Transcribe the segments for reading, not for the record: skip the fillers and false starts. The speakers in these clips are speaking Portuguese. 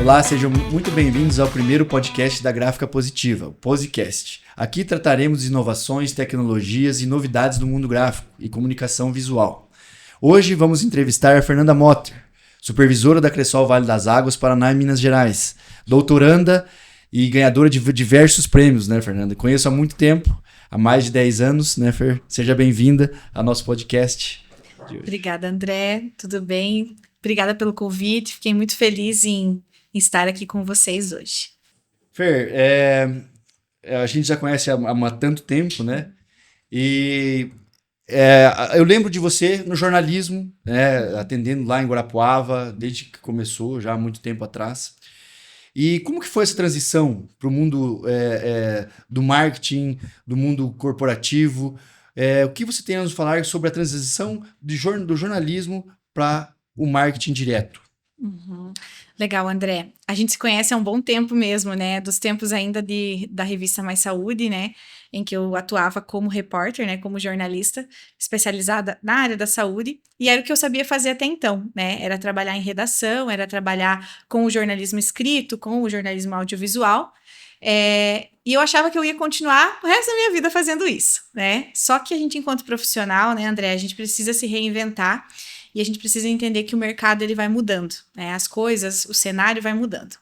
Olá, sejam muito bem-vindos ao primeiro podcast da Gráfica Positiva, o Posicast. Aqui trataremos de inovações, tecnologias e novidades do mundo gráfico e comunicação visual. Hoje vamos entrevistar a Fernanda Motter, supervisora da Cressol Vale das Águas, Paraná e Minas Gerais, doutoranda e ganhadora de diversos prêmios, né, Fernanda? Conheço há muito tempo, há mais de 10 anos, né, Fer? Seja bem-vinda ao nosso podcast de hoje. Obrigada, André. Tudo bem? Obrigada pelo convite. Fiquei muito feliz em estar aqui com vocês hoje. Fer, a gente já conhece há tanto tempo, né? E eu lembro de você no jornalismo, né? Atendendo lá em Guarapuava, desde que começou, já há muito tempo atrás. E como que foi essa transição para o mundo do marketing, do mundo corporativo? O que você tem a nos falar sobre a transição do jornalismo para o marketing direto? Uhum. Legal, André. A gente se conhece há um bom tempo mesmo, né? Dos tempos ainda da revista Mais Saúde, né? Em que eu atuava como repórter, né? Como jornalista especializada na área da saúde. E era o que eu sabia fazer até então, né? Era trabalhar em redação, era trabalhar com o jornalismo escrito, com o jornalismo audiovisual. E eu achava que eu ia continuar o resto da minha vida fazendo isso, né? Só que a gente, enquanto profissional, né, André? A gente precisa se reinventar. E a gente precisa entender que o mercado ele vai mudando, né? As coisas, o cenário vai mudando.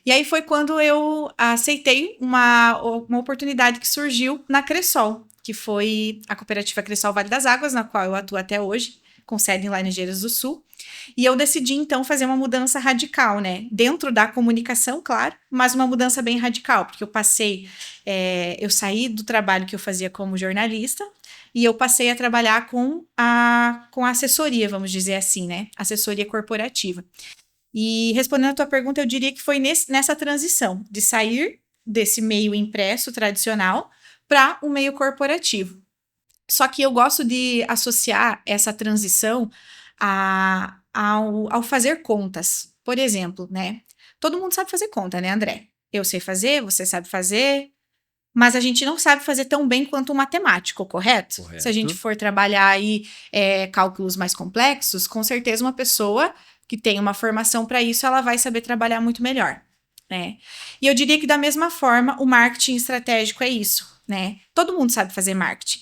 E aí foi quando eu aceitei uma oportunidade que surgiu na Cressol, que foi a cooperativa Cressol Vale das Águas, na qual eu atuo até hoje, com sede em Laranjeiras do Sul. E eu decidi, então, fazer uma mudança radical, né? Dentro da comunicação, claro, mas uma mudança bem radical, porque eu saí do trabalho que eu fazia como jornalista, e eu passei a trabalhar com a assessoria, vamos dizer assim, né? Assessoria corporativa. E respondendo a tua pergunta, eu diria que foi nessa transição de sair desse meio impresso tradicional para o meio corporativo. Só que eu gosto de associar essa transição ao fazer contas. Por exemplo, né? Todo mundo sabe fazer conta, né, André? Eu sei fazer, você sabe fazer, mas a gente não sabe fazer tão bem quanto um matemático, correto? Se a gente for trabalhar aí cálculos mais complexos, com certeza uma pessoa que tem uma formação para isso, ela vai saber trabalhar muito melhor, né? E eu diria que da mesma forma, o marketing estratégico é isso, né? Todo mundo sabe fazer marketing.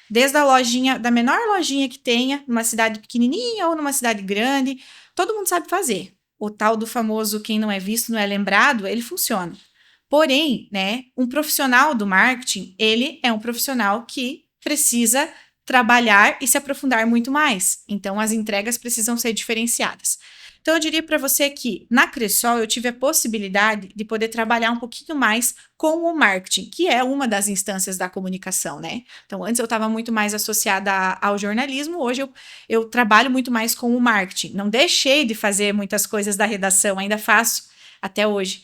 Desde a lojinha, da menor lojinha que tenha, numa cidade pequenininha ou numa cidade grande, todo mundo sabe fazer. O tal do famoso quem não é visto não é lembrado, ele funciona. Porém, né, um profissional do marketing, ele é um profissional que precisa trabalhar e se aprofundar muito mais. Então, as entregas precisam ser diferenciadas. Então, eu diria para você que na Cressol eu tive a possibilidade de poder trabalhar um pouquinho mais com o marketing, que é uma das instâncias da comunicação, né? Então, antes eu estava muito mais associada ao jornalismo, hoje eu trabalho muito mais com o marketing. Não deixei de fazer muitas coisas da redação, ainda faço até hoje.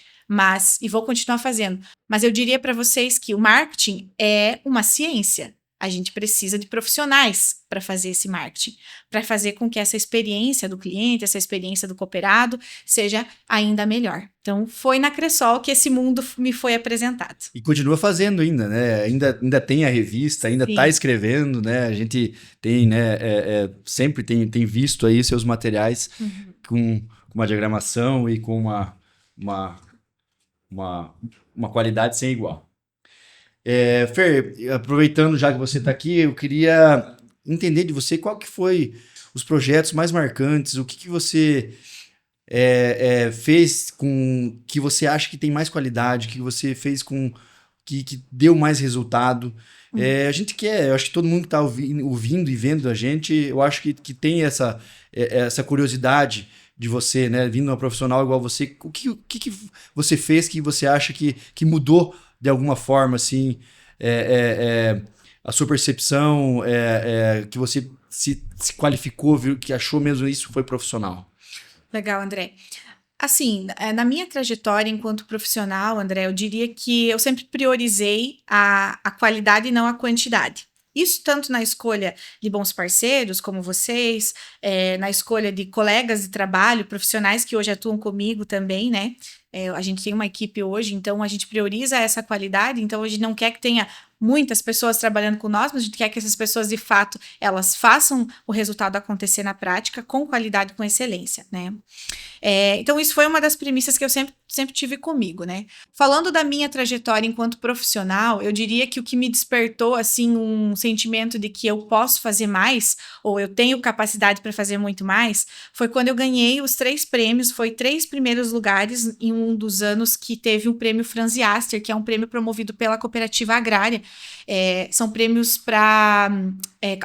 E vou continuar fazendo. Mas eu diria para vocês que o marketing é uma ciência. A gente precisa de profissionais para fazer esse marketing, para fazer com que essa experiência do cliente, essa experiência do cooperado seja ainda melhor. Então, foi na Cressol que esse mundo me foi apresentado. E continua fazendo ainda, né? Ainda tem a revista, ainda está escrevendo, né? A gente tem, né? Sempre tem visto aí seus materiais com uma diagramação e com uma qualidade sem igual. Fer, aproveitando já que você está aqui, eu queria entender de você qual que foi os projetos mais marcantes, o que você fez com que você acha que tem mais qualidade, que você fez com que deu mais resultado. A gente eu acho que todo mundo que está ouvindo e vendo a gente, eu acho que tem essa curiosidade de você, né, vindo uma profissional igual você, o que você fez que você acha que mudou de alguma forma, assim, a sua percepção, que você se qualificou, viu, que achou mesmo isso foi profissional? Legal, André. Assim, na minha trajetória enquanto profissional, André, eu diria que eu sempre priorizei a qualidade e não a quantidade. Isso tanto na escolha de bons parceiros, como vocês, na escolha de colegas de trabalho, profissionais que hoje atuam comigo também, né? A gente tem uma equipe hoje, então a gente prioriza essa qualidade, então a gente não quer que tenha muitas pessoas trabalhando com nós, mas a gente quer que essas pessoas, de fato, elas façam o resultado acontecer na prática com qualidade, com excelência, né? Então, isso foi uma das premissas que eu sempre tive comigo, né? Falando da minha trajetória enquanto profissional, eu diria que o que me despertou, assim, um sentimento de que eu posso fazer mais, ou eu tenho capacidade para fazer muito mais, foi quando eu ganhei os 3 prêmios, foi 3 primeiros lugares em um dos anos que teve o prêmio Franz Jaster, que é um prêmio promovido pela Cooperativa Agrária. São prêmios para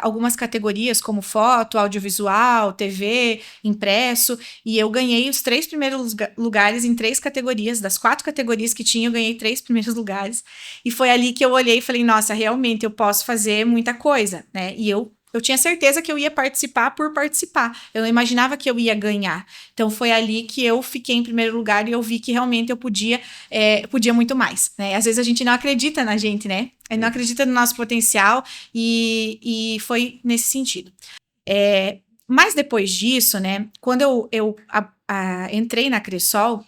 algumas categorias, como foto, audiovisual, TV, impresso, e eu ganhei os 3 primeiros lugares em 3 categorias, das 4 categorias que tinha, eu ganhei 3 primeiros lugares, e foi ali que eu olhei e falei, nossa, realmente eu posso fazer muita coisa, né, e eu tinha certeza que eu ia participar por participar, eu não imaginava que eu ia ganhar, então foi ali que eu fiquei em primeiro lugar e eu vi que realmente eu podia muito mais, né, às vezes a gente não acredita na gente, né, não acredita no nosso potencial e foi nesse sentido. Mas depois disso, né, quando eu entrei na Cressol,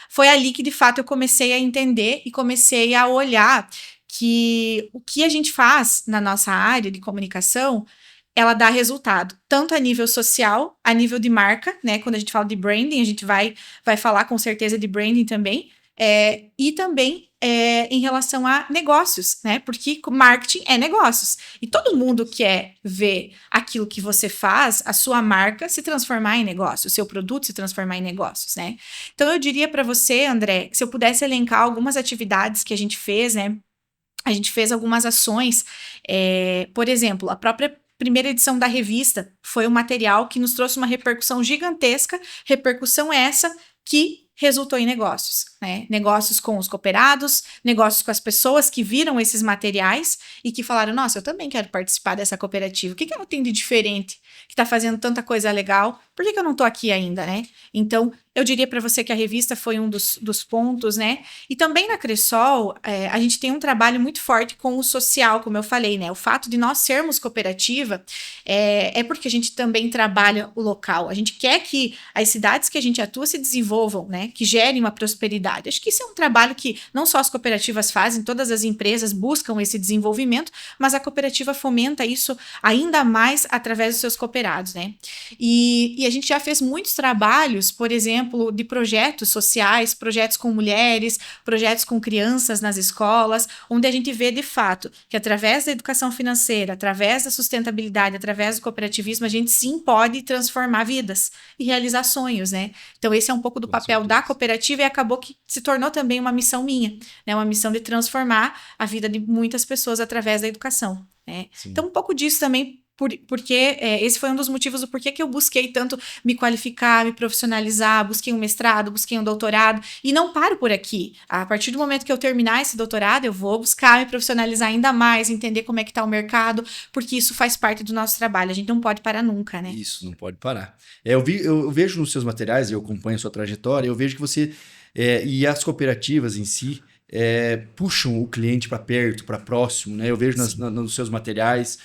foi ali que de fato eu comecei a entender e comecei a olhar que o que a gente faz na nossa área de comunicação, ela dá resultado, tanto a nível social, a nível de marca, né, quando a gente fala de branding, a gente vai falar com certeza de branding também, e também em relação a negócios, né? Porque marketing é negócios. E todo mundo quer ver aquilo que você faz, a sua marca se transformar em negócio, o seu produto se transformar em negócios, né? Então, eu diria para você, André, se eu pudesse elencar algumas atividades que a gente fez, né? A gente fez algumas ações, por exemplo, a própria primeira edição da revista foi um material que nos trouxe uma repercussão gigantesca, repercussão essa que resultou em negócios, né? Negócios com os cooperados, negócios com as pessoas que viram esses materiais e que falaram, nossa, eu também quero participar dessa cooperativa. O que ela tem de diferente que está fazendo tanta coisa legal? Por que eu não estou aqui ainda, né? Então, eu diria para você que a revista foi um dos pontos, né? E também na Cressol, a gente tem um trabalho muito forte com o social, como eu falei, né? O fato de nós sermos cooperativa é porque a gente também trabalha o local. A gente quer que as cidades que a gente atua se desenvolvam, né? Que gerem uma prosperidade. Acho que isso é um trabalho que não só as cooperativas fazem, todas as empresas buscam esse desenvolvimento, mas a cooperativa fomenta isso ainda mais através dos seus cooperados, né? E a gente já fez muitos trabalhos, por exemplo, de projetos sociais, projetos com mulheres, projetos com crianças nas escolas, onde a gente vê de fato que através da educação financeira, através da sustentabilidade, através do cooperativismo, a gente sim pode transformar vidas e realizar sonhos, né? Então esse é um pouco do papel da cooperativa e acabou que se tornou também uma missão minha, né? Uma missão de transformar a vida de muitas pessoas através da educação, né? Então um pouco disso também porque esse foi um dos motivos do porquê que eu busquei tanto me qualificar, me profissionalizar, busquei um mestrado, busquei um doutorado, e não paro por aqui. A partir do momento que eu terminar esse doutorado, eu vou buscar me profissionalizar ainda mais, entender como é que está o mercado, porque isso faz parte do nosso trabalho, a gente não pode parar nunca, né? Isso, não pode parar. Eu vejo nos seus materiais, eu acompanho a sua trajetória, eu vejo que você, e as cooperativas em si, puxam o cliente para perto, para próximo, né? Eu vejo nos seus materiais,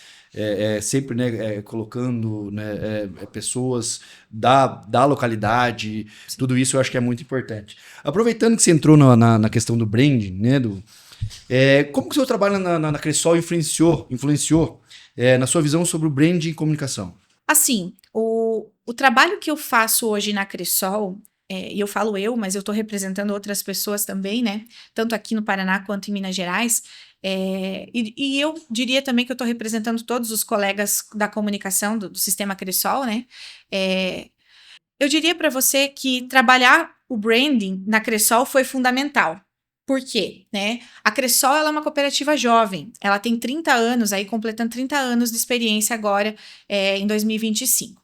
sempre, né, colocando, né, pessoas da localidade, sim. Tudo isso eu acho que é muito importante. Aproveitando que você entrou na questão do branding, né, como que o seu trabalho na Cressol influenciou na sua visão sobre o branding e comunicação? Assim, o trabalho que eu faço hoje na Cressol, e eu falo mas eu estou representando outras pessoas também, né? Tanto aqui no Paraná quanto em Minas Gerais. E eu diria também que eu estou representando todos os colegas da comunicação do sistema Cressol, né? Eu diria para você que trabalhar o branding na Cressol foi fundamental. Por quê? Né? A Cressol ela é uma cooperativa jovem, ela tem 30 anos, aí completando 30 anos de experiência agora em 2025.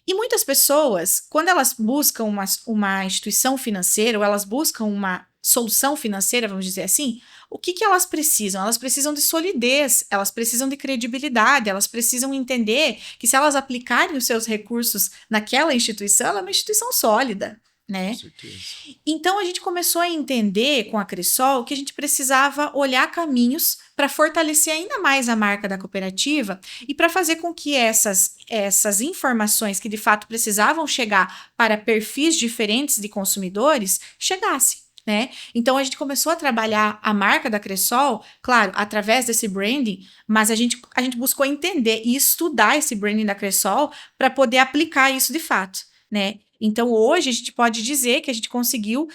E muitas pessoas, quando elas buscam uma instituição financeira, ou elas buscam uma solução financeira, vamos dizer assim, o que elas precisam? Elas precisam de solidez, elas precisam de credibilidade, elas precisam entender que se elas aplicarem os seus recursos naquela instituição, ela é uma instituição sólida, né? Com certeza. Então a gente começou a entender com a Cressol que a gente precisava olhar caminhos para fortalecer ainda mais a marca da cooperativa e para fazer com que essas informações que de fato precisavam chegar para perfis diferentes de consumidores chegassem. né? Então, a gente começou a trabalhar a marca da Cressol, claro, através desse branding, mas a gente buscou entender e estudar esse branding da Cressol para poder aplicar isso de fato, né? Então, hoje, a gente pode dizer que a gente conseguiu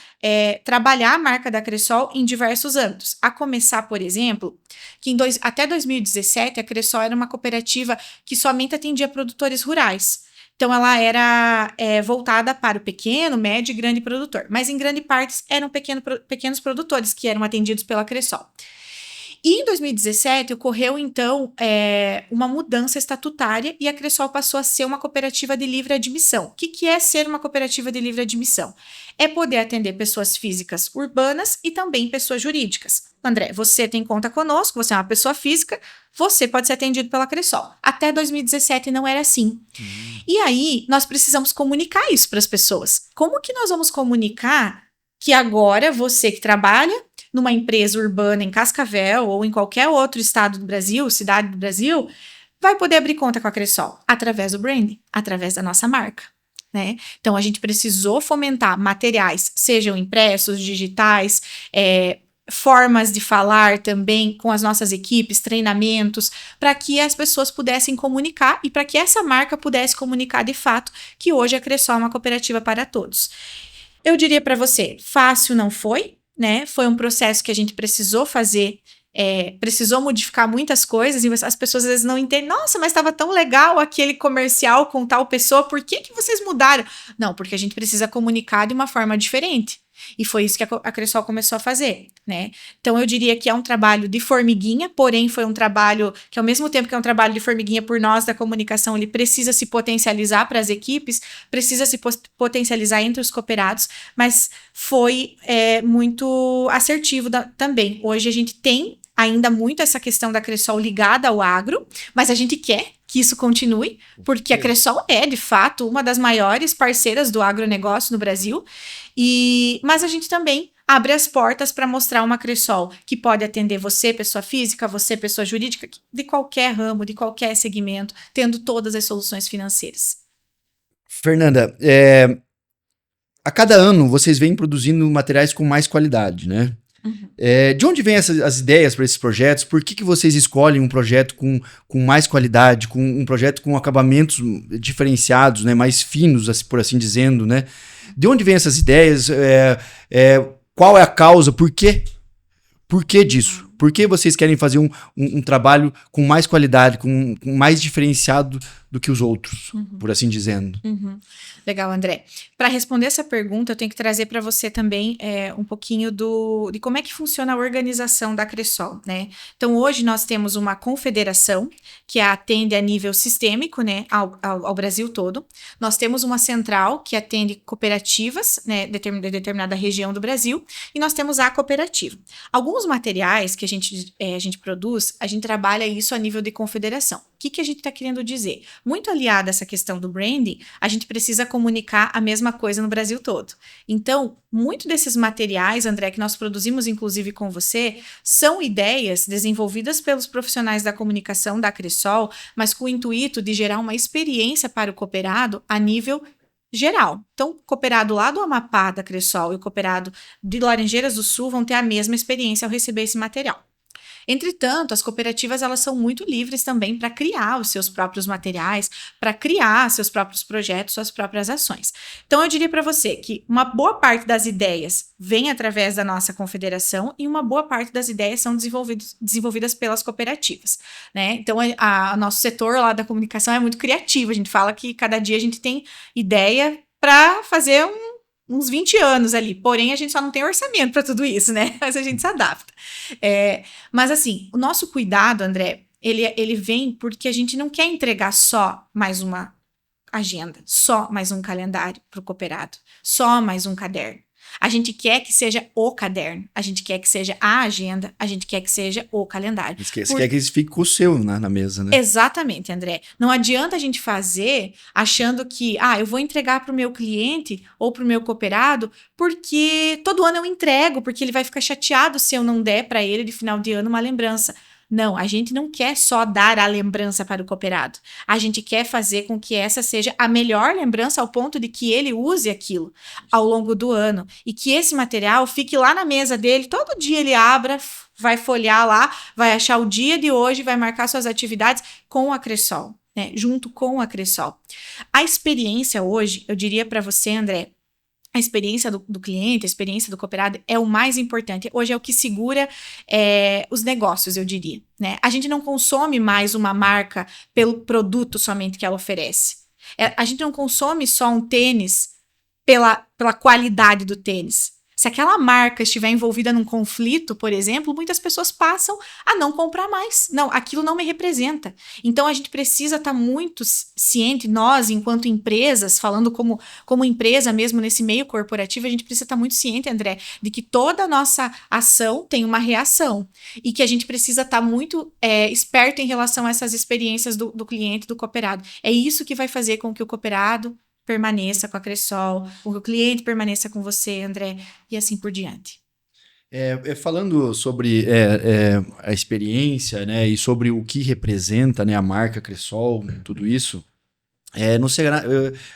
trabalhar a marca da Cressol em diversos âmbitos. A começar, por exemplo, que até 2017, a Cressol era uma cooperativa que somente atendia produtores rurais. Então, ela era voltada para o pequeno, médio e grande produtor. Mas, em grande parte, eram pequenos produtores que eram atendidos pela Cressol. E em 2017, ocorreu, então, uma mudança estatutária e a Cressol passou a ser uma cooperativa de livre admissão. O que é ser uma cooperativa de livre admissão? É poder atender pessoas físicas urbanas e também pessoas jurídicas. André, você tem conta conosco, você é uma pessoa física, você pode ser atendido pela Cressol. Até 2017 não era assim. E aí, nós precisamos comunicar isso para as pessoas. Como que nós vamos comunicar que agora você que trabalha numa empresa urbana em Cascavel ou em qualquer outro estado do Brasil, cidade do Brasil, vai poder abrir conta com a Cressol? Através do branding, através da nossa marca, né? Então, a gente precisou fomentar materiais, sejam impressos, digitais, formas de falar também com as nossas equipes, treinamentos, para que as pessoas pudessem comunicar e para que essa marca pudesse comunicar de fato que hoje a Cressol é uma cooperativa para todos. Eu diria para você, fácil não foi, né? Foi um processo que a gente precisou fazer, precisou modificar muitas coisas e as pessoas às vezes não entendem. Nossa, mas estava tão legal aquele comercial com tal pessoa, por que vocês mudaram? Não, porque a gente precisa comunicar de uma forma diferente. E foi isso que a Cressol começou a fazer, né? Então, eu diria que é um trabalho de formiguinha, porém foi um trabalho que, ao mesmo tempo que é um trabalho de formiguinha por nós da comunicação, ele precisa se potencializar para as equipes, precisa se potencializar entre os cooperados, mas foi muito assertivo também. Hoje a gente tem ainda muito essa questão da Cressol ligada ao agro, mas a gente quer que isso continue, porque a Cressol é, de fato, uma das maiores parceiras do agronegócio no Brasil, mas a gente também abre as portas para mostrar uma Cressol que pode atender você, pessoa física, você, pessoa jurídica, de qualquer ramo, de qualquer segmento, tendo todas as soluções financeiras. Fernanda, a cada ano vocês vêm produzindo materiais com mais qualidade, né? Uhum. De onde vêm as ideias para esses projetos? Por que vocês escolhem um projeto com mais qualidade, com um projeto com acabamentos diferenciados, né, mais finos, por assim dizendo, né? De onde vêm essas ideias? Qual é a causa? Por quê? Por que disso? Por que vocês querem fazer um trabalho com mais qualidade, com mais diferenciado do que os outros, por assim dizendo? Uhum. Legal, André. Para responder essa pergunta, eu tenho que trazer para você também um pouquinho de como é que funciona a organização da Cressol, né? Então, hoje nós temos uma confederação que atende a nível sistêmico, né, ao Brasil todo. Nós temos uma central que atende cooperativas, né, de determinada região do Brasil, e nós temos a cooperativa. Alguns materiais que a gente produz, a gente trabalha isso a nível de confederação. O que a gente está querendo dizer? Muito aliado a essa questão do branding, a gente precisa comunicar a mesma coisa no Brasil todo. Então, muito desses materiais, André, que nós produzimos inclusive com você, são ideias desenvolvidas pelos profissionais da comunicação da Cressol, mas com o intuito de gerar uma experiência para o cooperado a nível geral. Então, o cooperado lá do Amapá da Cressol e o cooperado de Laranjeiras do Sul vão ter a mesma experiência ao receber esse material. Entretanto, as cooperativas elas são muito livres também para criar os seus próprios materiais, para criar seus próprios projetos, suas próprias ações. Então, eu diria para você que uma boa parte das ideias vem através da nossa confederação e uma boa parte das ideias são desenvolvidas pelas cooperativas, né? Então, nosso setor lá da comunicação é muito criativo. A gente fala que cada dia a gente tem ideia para fazer uns 20 anos ali, porém a gente só não tem orçamento para tudo isso, né? Mas a gente se adapta. Mas assim, o nosso cuidado, André, ele vem porque a gente não quer entregar só mais uma agenda, só mais um calendário para o cooperado, só mais um caderno. A gente quer que seja o caderno, a gente quer que seja a agenda, a gente quer que seja o calendário. Você quer que eles fiquem com o seu na mesa, né? Exatamente, André. Não adianta a gente fazer achando que, eu vou entregar para o meu cliente ou para o meu cooperado porque todo ano eu entrego, porque ele vai ficar chateado se eu não der para ele de final de ano uma lembrança. Não, a gente não quer só dar a lembrança para o cooperado. A gente quer fazer com que essa seja a melhor lembrança ao ponto de que ele use aquilo ao longo do ano e que esse material fique lá na mesa dele, todo dia ele abra, vai folhear lá, vai achar o dia de hoje, vai marcar suas atividades com a Cressol, né? Junto com a Cressol. A experiência hoje, eu diria para você, André, a experiência do cliente, a experiência do cooperado é o mais importante. Hoje é o que segura os negócios, eu diria, né? A gente não consome mais uma marca pelo produto somente que ela oferece. A gente não consome só um tênis pela qualidade do tênis. Se aquela marca estiver envolvida num conflito, por exemplo, muitas pessoas passam a não comprar mais. Não, aquilo não me representa. Então, a gente precisa estar muito ciente, nós, enquanto empresas, falando como empresa mesmo nesse meio corporativo, a gente precisa estar muito ciente, André, de que toda a nossa ação tem uma reação e que a gente precisa estar muito esperto em relação a essas experiências do cliente, do cooperado. É isso que vai fazer com que o cooperado permaneça com a Cressol, o cliente permaneça com você, André, e assim por diante. Falando sobre a experiência, né, e sobre o que representa, né, a marca Cressol, tudo isso,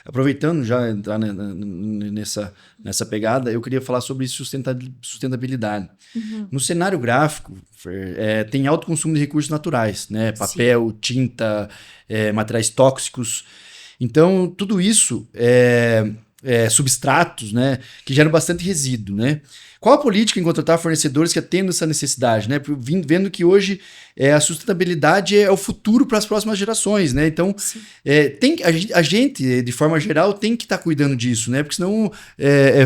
aproveitando já entrar nessa pegada, eu queria falar sobre sustentabilidade. Uhum. No cenário gráfico, tem alto consumo de recursos naturais, né, papel, tinta, materiais tóxicos. Então, tudo isso substratos, né, que geram bastante resíduo, né? Qual a política em contratar fornecedores que atendam essa necessidade, né? Vendo que hoje a sustentabilidade é o futuro para as próximas gerações, né? Então, a gente, de forma geral, tem que estar cuidando disso, né? Porque senão,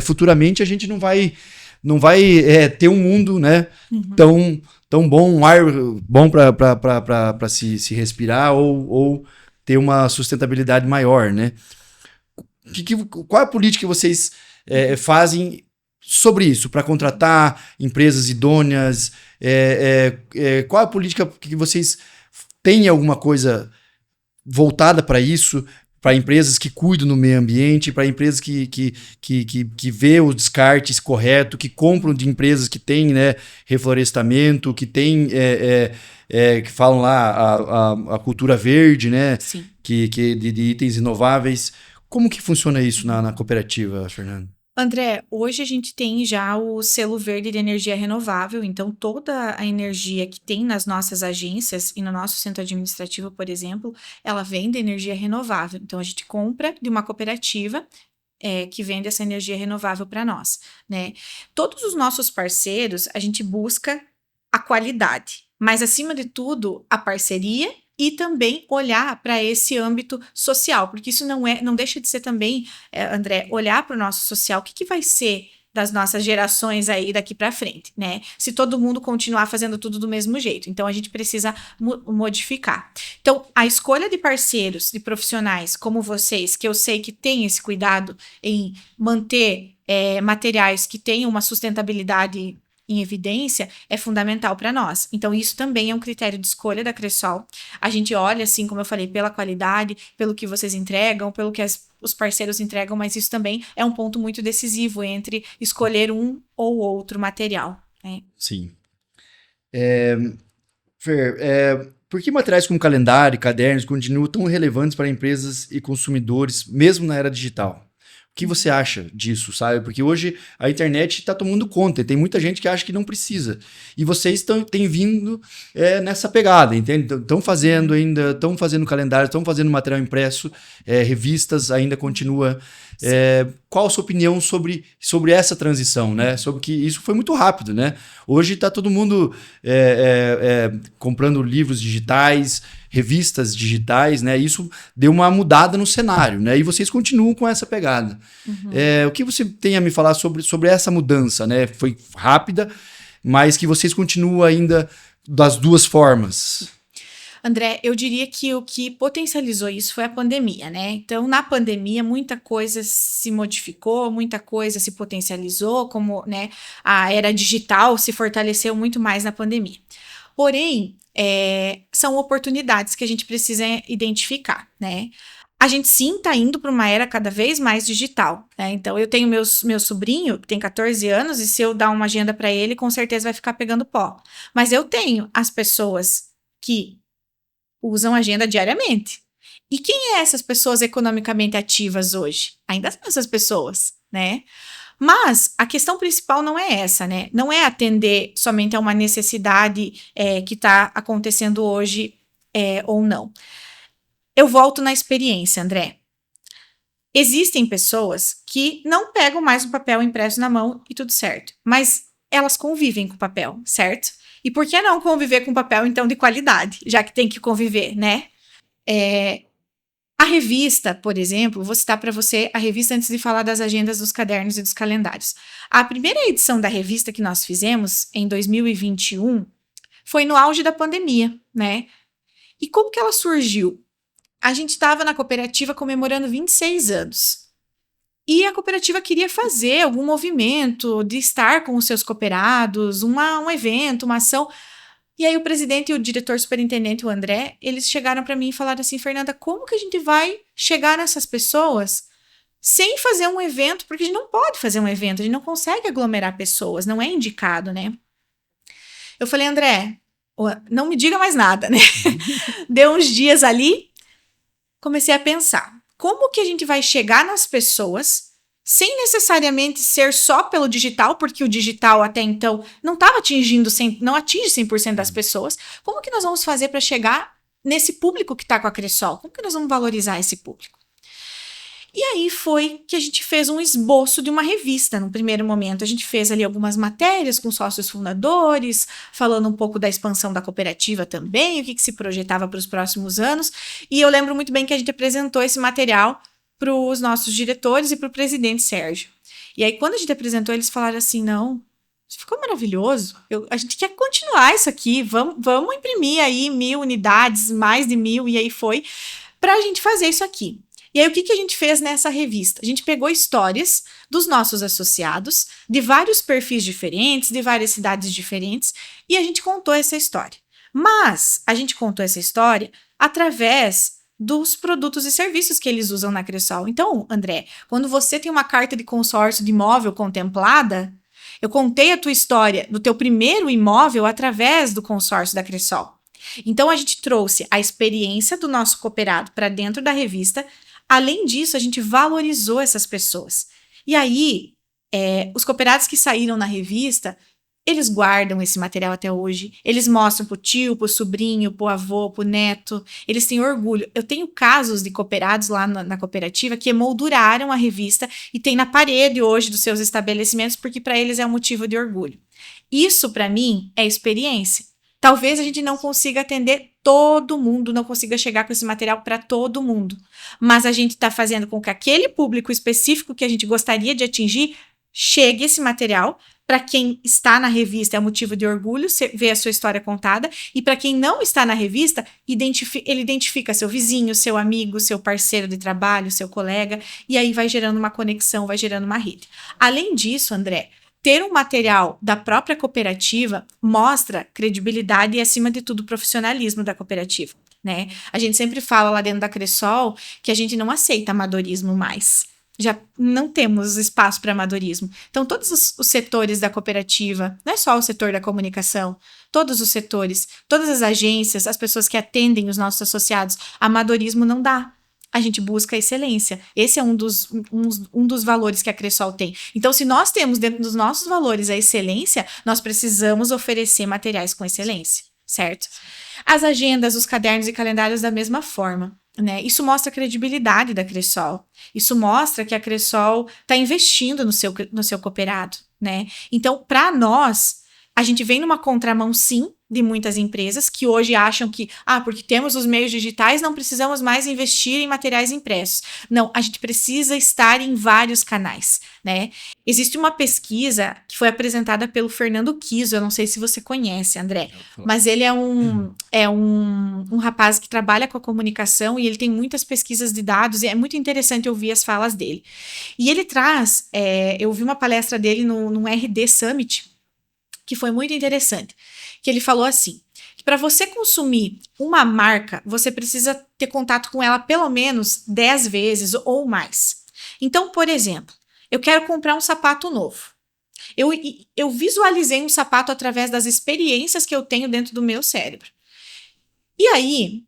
futuramente, a gente não vai ter um mundo, né, tão bom, um ar bom para se respirar ou ter uma sustentabilidade maior, né? Qual é a política que vocês fazem sobre isso, para contratar empresas idôneas? Qual é a política que vocês têm alguma coisa voltada para isso, para empresas que cuidam do meio ambiente, para empresas que vê o descarte correto, que compram de empresas que têm, né, reflorestamento, que têm... que falam lá a cultura verde, né? Sim. De itens inováveis. Como que funciona isso na cooperativa, Fernanda? André, hoje a gente tem já o selo verde de energia renovável, então toda a energia que tem nas nossas agências e no nosso centro administrativo, por exemplo, ela vem de energia renovável. Então a gente compra de uma cooperativa que vende essa energia renovável para nós, né? Todos os nossos parceiros, a gente busca a qualidade, mas acima de tudo, a parceria e também olhar para esse âmbito social, porque isso não deixa de ser também, André, olhar para o nosso social, o que vai ser das nossas gerações aí daqui para frente, né? Se todo mundo continuar fazendo tudo do mesmo jeito. Então, a gente precisa modificar. Então, a escolha de parceiros, de profissionais como vocês, que eu sei que têm esse cuidado em manter materiais que tenham uma sustentabilidade em evidência, é fundamental para nós. Então, isso também é um critério de escolha da Cressol. A gente olha, assim, como eu falei, pela qualidade, pelo que vocês entregam, pelo que os parceiros entregam, mas isso também é um ponto muito decisivo entre escolher um ou outro material, né? Sim. Fer, por que materiais como calendário e cadernos continuam tão relevantes para empresas e consumidores, mesmo na era digital? O que você acha disso, sabe? Porque hoje a internet está tomando conta e tem muita gente que acha que não precisa. E vocês têm vindo nessa pegada, entende? Estão fazendo calendário, estão fazendo material impresso, revistas ainda continua. Qual a sua opinião sobre essa transição, né? Sobre que isso foi muito rápido, né? Hoje está todo mundo comprando livros digitais, revistas digitais, né? Isso deu uma mudada no cenário, né? E vocês continuam com essa pegada. Uhum. O que você tem a me falar sobre essa mudança, né? Foi rápida, mas que vocês continuam ainda das duas formas. André, eu diria que o que potencializou isso foi a pandemia, né? Então, na pandemia, muita coisa se modificou, muita coisa se potencializou, como, né, a era digital se fortaleceu muito mais na pandemia. Porém, são oportunidades que a gente precisa identificar, né? a gente sim está indo para uma era cada vez mais digital, né? Então, eu tenho meu sobrinho, que tem 14 anos, e se eu dar uma agenda para ele, com certeza vai ficar pegando pó. Mas eu tenho as pessoas que usam agenda diariamente. E quem é essas pessoas economicamente ativas hoje? Ainda são essas pessoas, né? Mas a questão principal não é essa, né? Não é atender somente a uma necessidade que está acontecendo hoje ou não. Eu volto na experiência, André. Existem pessoas que não pegam mais o papel impresso na mão e tudo certo, mas elas convivem com o papel, certo? E por que não conviver com papel, então, de qualidade, já que tem que conviver, né? A revista, por exemplo, vou citar para você a revista antes de falar das agendas, dos cadernos e dos calendários. A primeira edição da revista que nós fizemos, em 2021, foi no auge da pandemia, né? E como que ela surgiu? A gente estava na cooperativa comemorando 26 anos. E a cooperativa queria fazer algum movimento de estar com os seus cooperados, um evento, uma ação. E aí o presidente e o diretor superintendente, o André, eles chegaram para mim e falaram assim: Fernanda, como que a gente vai chegar nessas pessoas sem fazer um evento? Porque a gente não pode fazer um evento, a gente não consegue aglomerar pessoas, não é indicado, né? Eu falei: André, não me diga mais nada, né? Deu uns dias ali, comecei a pensar, como que a gente vai chegar nas pessoas sem necessariamente ser só pelo digital, porque o digital até então não estava atingindo, não atinge 100% das pessoas. Como que nós vamos fazer para chegar nesse público que está com a Cressol? Como que nós vamos valorizar esse público? E aí foi que a gente fez um esboço de uma revista. No primeiro momento, a gente fez ali algumas matérias com sócios fundadores, falando um pouco da expansão da cooperativa também, o que se projetava para os próximos anos. E eu lembro muito bem que a gente apresentou esse material para os nossos diretores e para o presidente Sérgio. E aí, quando a gente apresentou, eles falaram assim: não, isso ficou maravilhoso, a gente quer continuar isso aqui, vamos imprimir aí 1.000 unidades, mais de 1.000, e aí foi para a gente fazer isso aqui. E aí, o que a gente fez nessa revista? A gente pegou histórias dos nossos associados, de vários perfis diferentes, de várias cidades diferentes, e a gente contou essa história. Mas a gente contou essa história através dos produtos e serviços que eles usam na Cressol. Então, André, quando você tem uma carta de consórcio de imóvel contemplada, eu contei a tua história do teu primeiro imóvel através do consórcio da Cressol. Então, a gente trouxe a experiência do nosso cooperado para dentro da revista. Além disso, a gente valorizou essas pessoas. E aí, os cooperados que saíram na revista, eles guardam esse material até hoje. Eles mostram pro tio, pro sobrinho, pro avô, pro neto. Eles têm orgulho. Eu tenho casos de cooperados lá na cooperativa que emolduraram a revista e tem na parede hoje dos seus estabelecimentos, porque para eles é um motivo de orgulho. Isso, para mim, é experiência. Talvez a gente não consiga atender todo mundo, não consiga chegar com esse material para todo mundo. Mas a gente está fazendo com que aquele público específico que a gente gostaria de atingir chegue esse material. Para quem está na revista é motivo de orgulho ver a sua história contada. E para quem não está na revista, ele identifica seu vizinho, seu amigo, seu parceiro de trabalho, seu colega. E aí vai gerando uma conexão, vai gerando uma rede. Além disso, André, ter um material da própria cooperativa mostra credibilidade e, acima de tudo, profissionalismo da cooperativa, né? A gente sempre fala lá dentro da Cressol que a gente não aceita amadorismo mais. Já não temos espaço para amadorismo. Então, todos os setores da cooperativa, não é só o setor da comunicação, todos os setores, todas as agências, as pessoas que atendem os nossos associados, amadorismo não dá. A gente busca a excelência. Esse é um dos valores que a Cressol tem. Então, se nós temos dentro dos nossos valores a excelência, nós precisamos oferecer materiais com excelência, certo? As agendas, os cadernos e calendários da mesma forma, né? Isso mostra a credibilidade da Cressol. Isso mostra que a Cressol está investindo no seu cooperado, né? Então, para nós, a gente vem numa contramão, sim, de muitas empresas que hoje acham que, porque temos os meios digitais, não precisamos mais investir em materiais impressos. Não, a gente precisa estar em vários canais, né? Existe uma pesquisa que foi apresentada pelo Fernando Kiso, eu não sei se você conhece, André, mas ele é um rapaz que trabalha com a comunicação e ele tem muitas pesquisas de dados e é muito interessante ouvir as falas dele. E ele traz, eu vi uma palestra dele no RD Summit, que foi muito interessante, que ele falou assim, que para você consumir uma marca, você precisa ter contato com ela pelo menos 10 vezes ou mais. Então, por exemplo, eu quero comprar um sapato novo. Eu visualizei um sapato através das experiências que eu tenho dentro do meu cérebro. E aí,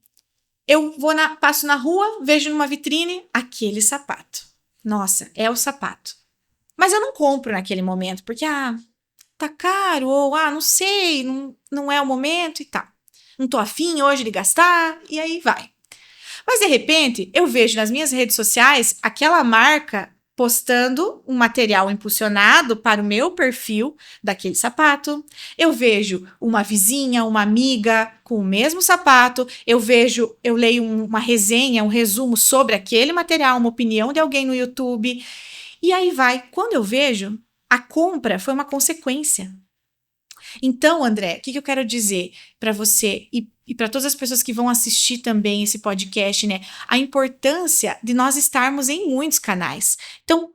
eu passo na rua, vejo numa vitrine aquele sapato. Nossa, é o sapato. Mas eu não compro naquele momento, porque, tá caro, ou, não sei, não é o momento e tal. Não tô afim hoje de gastar, e aí vai. Mas, de repente, eu vejo nas minhas redes sociais aquela marca postando um material impulsionado para o meu perfil daquele sapato. Eu vejo uma vizinha, uma amiga com o mesmo sapato. Eu leio uma resenha, um resumo sobre aquele material, uma opinião de alguém no YouTube. E aí vai. Quando eu vejo, a compra foi uma consequência. Então, André, o que eu quero dizer para você e para todas as pessoas que vão assistir também esse podcast, né? A importância de nós estarmos em muitos canais. Então,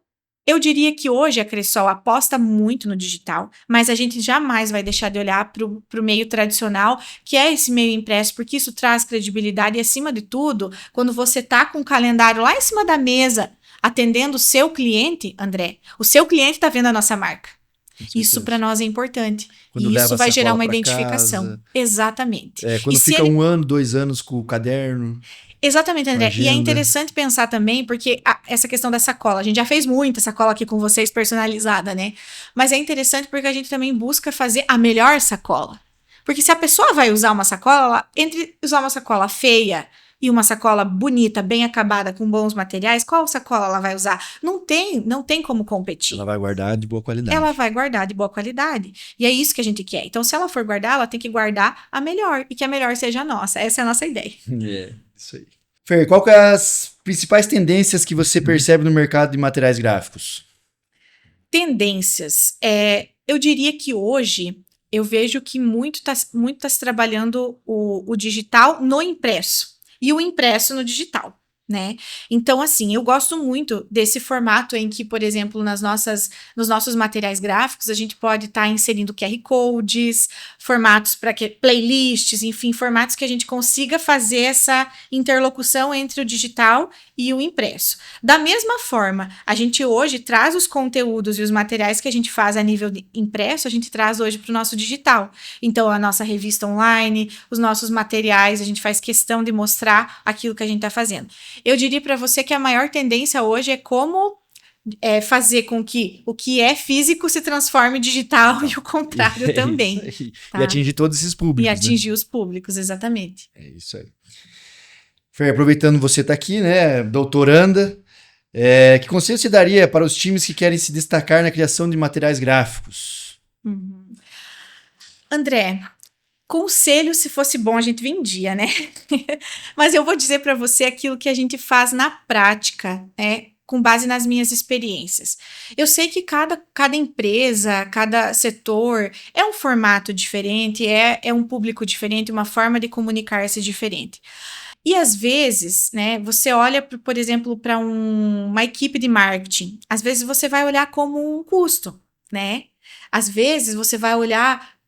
eu diria que hoje a Cressol aposta muito no digital, mas a gente jamais vai deixar de olhar para o meio tradicional, que é esse meio impresso, porque isso traz credibilidade e, acima de tudo, quando você tá com o calendário lá em cima da mesa, atendendo o seu cliente, André, o seu cliente está vendo a nossa marca. Isso para nós é importante. Quando e isso vai gerar uma identificação. Casa. Exatamente. Quando fica 1 ano, 2 anos com o caderno. Exatamente, André. E é interessante pensar também, porque essa questão da sacola, a gente já fez muita sacola aqui com vocês personalizada, né? Mas é interessante porque a gente também busca fazer a melhor sacola. Porque se a pessoa vai usar uma sacola, entre usar uma sacola feia e uma sacola bonita, bem acabada, com bons materiais, qual sacola ela vai usar? Não tem como competir. Ela vai guardar de boa qualidade. Ela vai guardar de boa qualidade. E é isso que a gente quer. Então, se ela for guardar, ela tem que guardar a melhor. E que a melhor seja a nossa. Essa é a nossa ideia. Isso aí. Fer, qual que é as principais tendências que você percebe no mercado de materiais gráficos? Tendências. Eu diria que hoje eu vejo que muito tá se trabalhando o digital no impresso. E o impresso no digital, né? Então, assim, eu gosto muito desse formato em que, por exemplo, nos nossos materiais gráficos, a gente pode estar inserindo QR Codes, formatos para playlists, enfim, formatos que a gente consiga fazer essa interlocução entre o digital e o impresso. Da mesma forma, a gente hoje traz os conteúdos e os materiais que a gente faz a nível de impresso, a gente traz hoje para o nosso digital. Então, a nossa revista online, os nossos materiais, a gente faz questão de mostrar aquilo que a gente está fazendo. Eu diria para você que a maior tendência hoje é como fazer com que o que é físico se transforme em digital e o contrário também. Tá? E atingir todos esses públicos. E atingir os públicos, exatamente. É isso aí. Fer, aproveitando você tá aqui, né, doutoranda, que conselho você daria para os times que querem se destacar na criação de materiais gráficos? André, conselho, se fosse bom, a gente vendia, né? Mas eu vou dizer para você aquilo que a gente faz na prática, né? Com base nas minhas experiências. Eu sei que cada empresa, cada setor é um formato diferente, é um público diferente, uma forma de comunicar-se diferente. E às vezes, né, você olha, por exemplo, para uma equipe de marketing, às vezes você vai olhar como um custo, né? Às vezes você vai olhar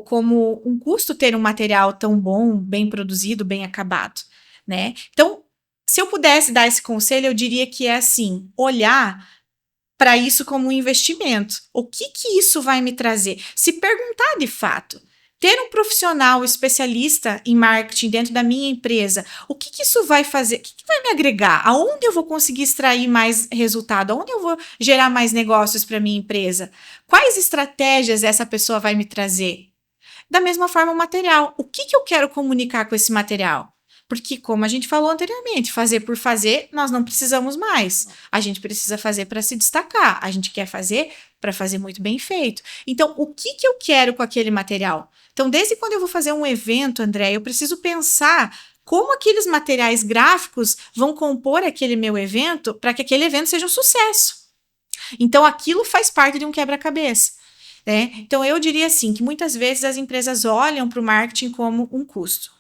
como um custo ter um material tão bom, bem produzido, bem acabado, né? Então, se eu pudesse dar esse conselho, eu diria que é assim, olhar para isso como um investimento. O que isso vai me trazer? Se perguntar de fato, ter um profissional especialista em marketing dentro da minha empresa, o que isso vai fazer? O que vai me agregar? Aonde eu vou conseguir extrair mais resultado? Aonde eu vou gerar mais negócios para minha empresa? Quais estratégias essa pessoa vai me trazer? Da mesma forma, o material. O que eu quero comunicar com esse material? Porque, como a gente falou anteriormente, fazer por fazer, nós não precisamos mais. A gente precisa fazer para se destacar. A gente quer fazer para fazer muito bem feito. Então, o que eu quero com aquele material? Então, desde quando eu vou fazer um evento, André, eu preciso pensar como aqueles materiais gráficos vão compor aquele meu evento para que aquele evento seja um sucesso. Então, aquilo faz parte de um quebra-cabeça. Né? Então, eu diria assim, que muitas vezes as empresas olham para o marketing como um custo.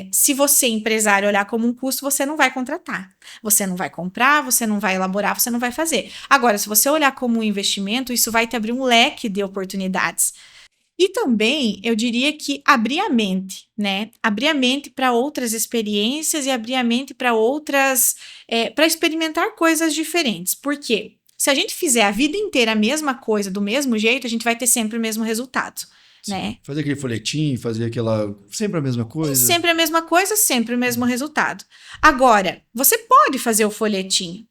Se você, empresário, olhar como um custo, você não vai contratar. Você não vai comprar, você não vai elaborar, você não vai fazer. Agora, se você olhar como um investimento, isso vai te abrir um leque de oportunidades. E também, eu diria que abrir a mente, né? Abrir a mente para outras experiências e abrir a mente para outras, para experimentar coisas diferentes. Por quê? Se a gente fizer a vida inteira a mesma coisa, do mesmo jeito, a gente vai ter sempre o mesmo resultado, né? Fazer aquele folhetim, fazer aquela... Sempre a mesma coisa. Sempre a mesma coisa, sempre o mesmo resultado. Agora, você pode fazer o folhetim,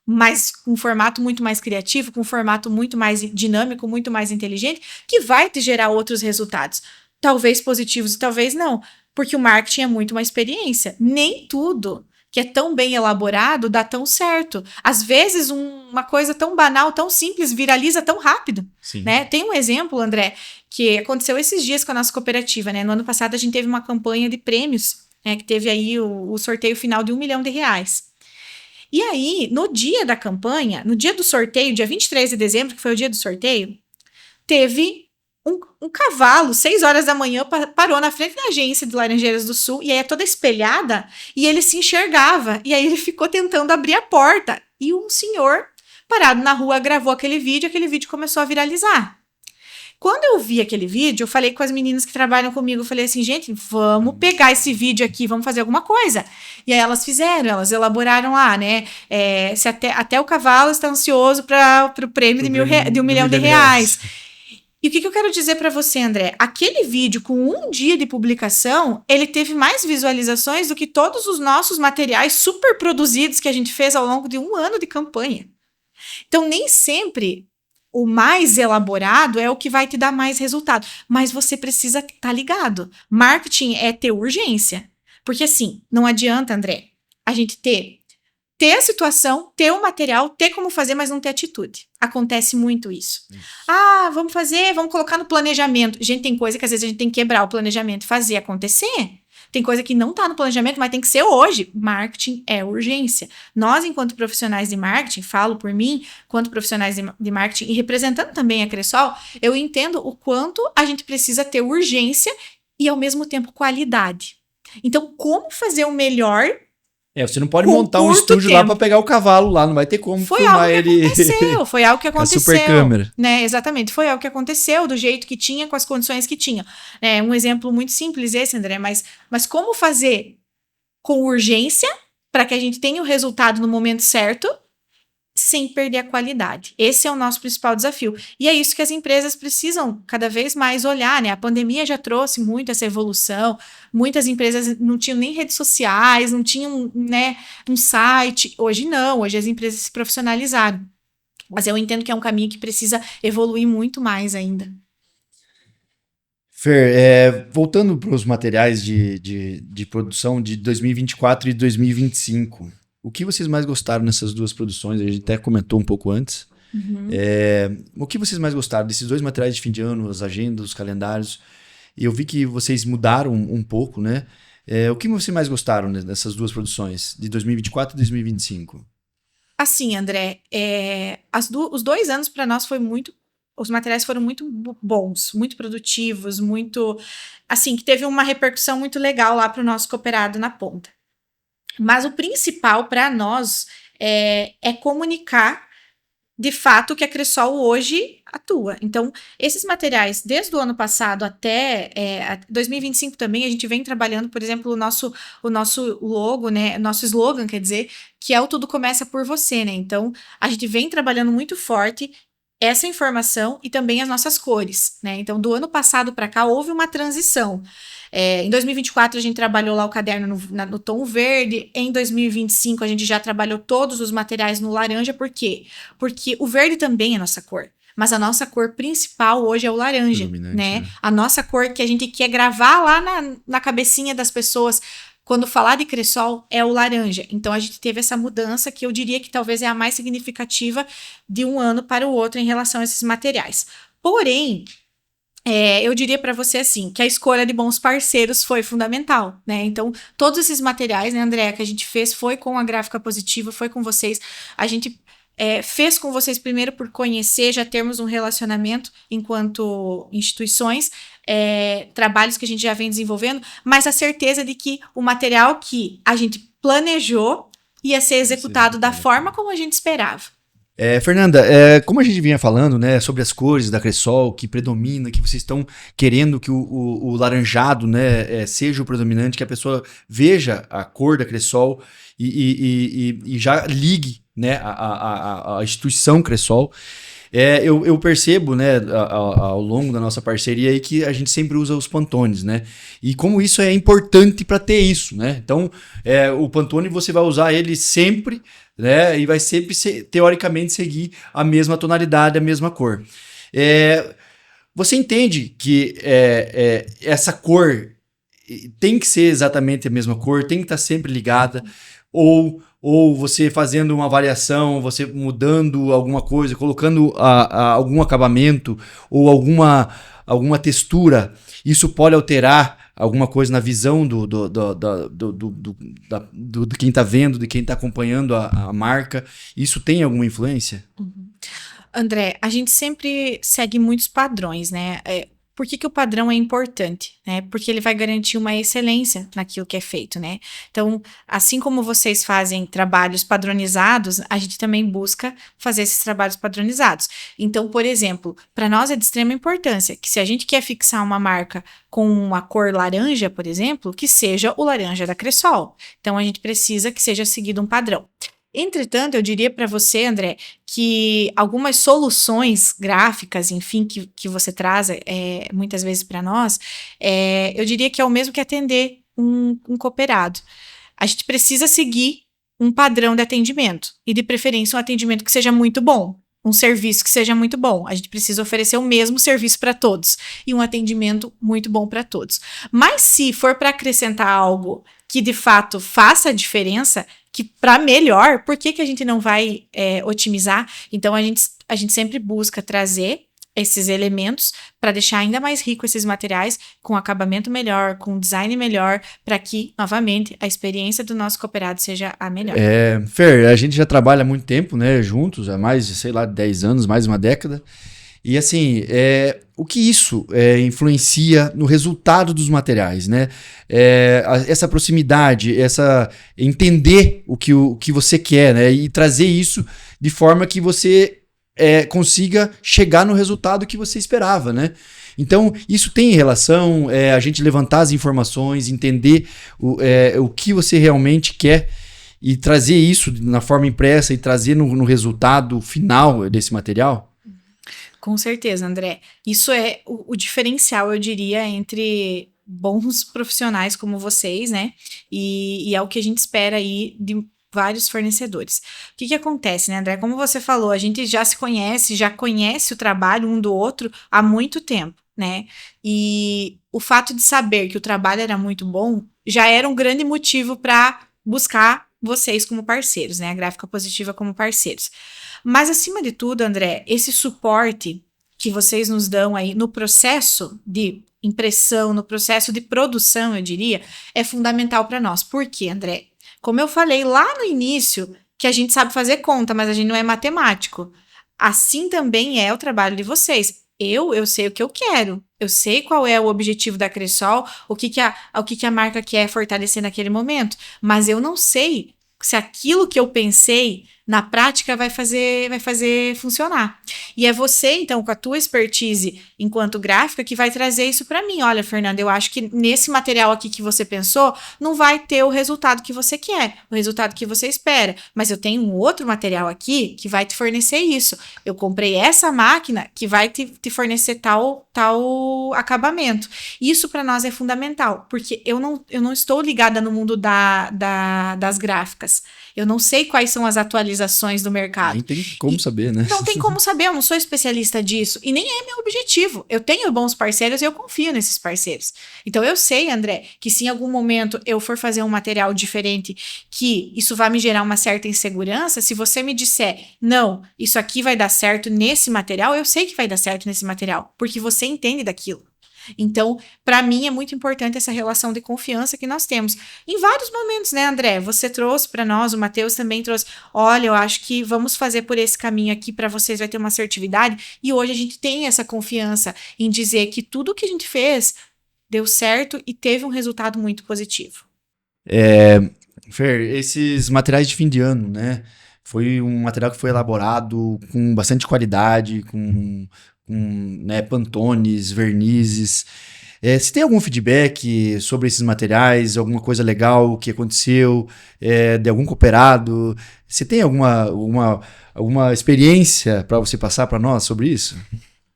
mas com um formato muito mais criativo, com um formato muito mais dinâmico, muito mais inteligente, que vai te gerar outros resultados. Talvez positivos e talvez não, porque o marketing é muito uma experiência. Nem tudo que é tão bem elaborado dá tão certo. Às vezes, uma coisa tão banal, tão simples, viraliza tão rápido. Né? Tem um exemplo, André, que aconteceu esses dias com a nossa cooperativa. Né? No ano passado, a gente teve uma campanha de prêmios, né, que teve aí o sorteio final de R$1 milhão. E aí, no dia da campanha, no dia do sorteio, dia 23 de dezembro, que foi o dia do sorteio, teve um cavalo, 6 horas da manhã, parou na frente da agência de Laranjeiras do Sul, e aí é toda espelhada, e ele se enxergava, e aí ele ficou tentando abrir a porta, e um senhor parado na rua gravou aquele vídeo começou a viralizar. Quando eu vi aquele vídeo, eu falei com as meninas que trabalham comigo, eu falei assim, gente, vamos pegar esse vídeo aqui, vamos fazer alguma coisa. E aí elas fizeram, elas elaboraram lá, né, se até o cavalo está ansioso para o prêmio de R$1 milhão. E o que eu quero dizer para você, André? Aquele vídeo, com um dia de publicação, ele teve mais visualizações do que todos os nossos materiais super produzidos que a gente fez ao longo de 1 ano de campanha. Então, nem sempre o mais elaborado é o que vai te dar mais resultado. Mas você precisa estar ligado. Marketing é ter urgência. Porque assim, não adianta, André, a gente ter a situação, ter o material, ter como fazer, mas não ter atitude. Acontece muito isso. Vamos fazer, vamos colocar no planejamento. Gente, tem coisa que às vezes a gente tem que quebrar o planejamento e fazer acontecer. Tem coisa que não está no planejamento, mas tem que ser hoje. Marketing é urgência. Nós, enquanto profissionais de marketing, falo por mim, enquanto profissionais de marketing e representando também a Cressol, eu entendo o quanto a gente precisa ter urgência e, ao mesmo tempo, qualidade. Então, como fazer o melhor... você não pode montar um estúdio lá para pegar o cavalo lá, não vai ter como filmar ele. Foi algo que aconteceu. A super câmera. Né? Exatamente, foi algo que aconteceu do jeito que tinha, com as condições que tinha. Um exemplo muito simples esse, André, mas como fazer com urgência para que a gente tenha o resultado no momento certo, sem perder a qualidade. Esse é o nosso principal desafio. E é isso que as empresas precisam cada vez mais olhar, né? A pandemia já trouxe muito essa evolução. Muitas empresas não tinham nem redes sociais, não tinham, né, um site. Hoje não, hoje as empresas se profissionalizaram. Mas eu entendo que é um caminho que precisa evoluir muito mais ainda. Fer, voltando para os materiais de produção de 2024 e 2025, o que vocês mais gostaram nessas duas produções? A gente até comentou um pouco antes. O que vocês mais gostaram desses dois materiais de fim de ano, as agendas, os calendários? E eu vi que vocês mudaram um pouco, né? O que vocês mais gostaram nessas duas produções, de 2024 e 2025? Assim, André, os 2 anos para nós foi muito... Os materiais foram muito bons, muito produtivos, muito... Assim, que teve uma repercussão muito legal lá para o nosso cooperado na ponta. Mas o principal para nós é comunicar de fato que a Cressol hoje atua. Então, esses materiais, desde o ano passado até 2025 também, a gente vem trabalhando, por exemplo, o nosso logo, né? Nosso slogan, quer dizer, que é o Tudo Começa por Você, né? Então, a gente vem trabalhando muito forte essa informação e também as nossas cores, né? Então, do ano passado para cá, houve uma transição. Em 2024, a gente trabalhou lá o caderno no tom verde. Em 2025, a gente já trabalhou todos os materiais no laranja. Por quê? Porque o verde também é nossa cor. Mas a nossa cor principal hoje é o laranja, né? A nossa cor que a gente quer gravar lá na cabecinha das pessoas quando falar de Cressol é o laranja. Então, a gente teve essa mudança que eu diria que talvez é a mais significativa de um ano para o outro em relação a esses materiais. Porém... eu diria para você assim, que a escolha de bons parceiros foi fundamental, né? Então, todos esses materiais, né, André, que a gente fez foi com a Gráfica Positiva, foi com vocês. A gente fez com vocês primeiro por conhecer, já termos um relacionamento enquanto instituições, trabalhos que a gente já vem desenvolvendo, mas a certeza de que o material que a gente planejou ia ser executado da forma como a gente esperava. Fernanda, como a gente vinha falando, né, sobre as cores da Cresol, que predomina, que vocês estão querendo que o laranjado, né, seja o predominante, que a pessoa veja a cor da Cresol e já ligue, né, a instituição Cresol. Eu percebo, né, ao longo da nossa parceria aí que a gente sempre usa os Pantones, né? E como isso é importante para ter isso, né? Então, o Pantone você vai usar ele sempre, né? E vai sempre, teoricamente, seguir a mesma tonalidade, a mesma cor. Você entende que essa cor tem que ser exatamente a mesma cor, tem que estar sempre ligada, ou você fazendo uma variação, você mudando alguma coisa, colocando algum acabamento ou alguma textura, isso pode alterar alguma coisa na visão de quem está vendo, de quem está acompanhando a marca. Isso tem alguma influência? André, a gente sempre segue muitos padrões, né? Por que o padrão é importante, né? Porque ele vai garantir uma excelência naquilo que é feito, né? Então, assim como vocês fazem trabalhos padronizados, a gente também busca fazer esses trabalhos padronizados. Então, por exemplo, para nós é de extrema importância que se a gente quer fixar uma marca com uma cor laranja, por exemplo, que seja o laranja da Cresol. Então, a gente precisa que seja seguido um padrão. Entretanto, eu diria para você, André, que algumas soluções gráficas, enfim, que você traz muitas vezes para nós, eu diria que é o mesmo que atender um cooperado. A gente precisa seguir um padrão de atendimento e, de preferência, um atendimento que seja muito bom, um serviço que seja muito bom. A gente precisa oferecer o mesmo serviço para todos e um atendimento muito bom para todos. Mas se for para acrescentar algo que, de fato, faça a diferença, que para melhor, por que a gente não vai otimizar? Então, a gente sempre busca trazer esses elementos para deixar ainda mais rico esses materiais, com acabamento melhor, com design melhor, para que, novamente, a experiência do nosso cooperado seja a melhor. Fer, a gente já trabalha há muito tempo, né, juntos, há mais de, 10 anos, mais de uma década. E assim, o que isso influencia no resultado dos materiais, né? Essa proximidade, entender o que você quer, né? E trazer isso de forma que você consiga chegar no resultado que você esperava, né? Então, isso tem relação, a gente levantar as informações, entender o que você realmente quer e trazer isso na forma impressa e trazer no resultado final desse material? Com certeza, André. Isso é o diferencial, eu diria, entre bons profissionais como vocês, né? E é o que a gente espera aí de vários fornecedores. O que acontece, né, André? Como você falou, a gente já se conhece, já conhece o trabalho um do outro há muito tempo, né? E o fato de saber que o trabalho era muito bom já era um grande motivo para buscar vocês como parceiros, né? A Gráfica Positiva como parceiros. Mas, acima de tudo, André, esse suporte que vocês nos dão aí no processo de impressão, no processo de produção, eu diria, é fundamental para nós. Por quê, André? Como eu falei lá no início, que a gente sabe fazer conta, mas a gente não é matemático. Assim também é o trabalho de vocês. Eu sei o que eu quero. Eu sei qual é o objetivo da Cresol, o que a marca quer fortalecer naquele momento. Mas eu não sei se aquilo que eu pensei na prática vai fazer funcionar. E é você, então, com a tua expertise enquanto gráfica, que vai trazer isso para mim. Olha, Fernanda, eu acho que nesse material aqui que você pensou, não vai ter o resultado que você quer, o resultado que você espera. Mas eu tenho um outro material aqui que vai te fornecer isso. Eu comprei essa máquina que vai te fornecer tal acabamento. Isso para nós é fundamental, porque eu não estou ligada no mundo das gráficas. Eu não sei quais são as atualizações do mercado. Nem tem como saber, né? Não tem como saber, eu não sou especialista disso. E nem é meu objetivo. Eu tenho bons parceiros e eu confio nesses parceiros. Então eu sei, André, que se em algum momento eu for fazer um material diferente, que isso vai me gerar uma certa insegurança, se você me disser, não, isso aqui vai dar certo nesse material, eu sei que vai dar certo nesse material, porque você entende daquilo. Então, para mim é muito importante essa relação de confiança que nós temos. Em vários momentos, né, André? Você trouxe para nós, o Matheus também trouxe. Olha, eu acho que vamos fazer por esse caminho aqui para vocês, vai ter uma assertividade. E hoje a gente tem essa confiança em dizer que tudo que a gente fez deu certo e teve um resultado muito positivo. Fer, esses materiais de fim de ano, né? Foi um material que foi elaborado com bastante qualidade, com né, pantones, vernizes. Se tem algum feedback sobre esses materiais, alguma coisa legal que aconteceu, de algum cooperado, você tem alguma experiência para você passar para nós sobre isso?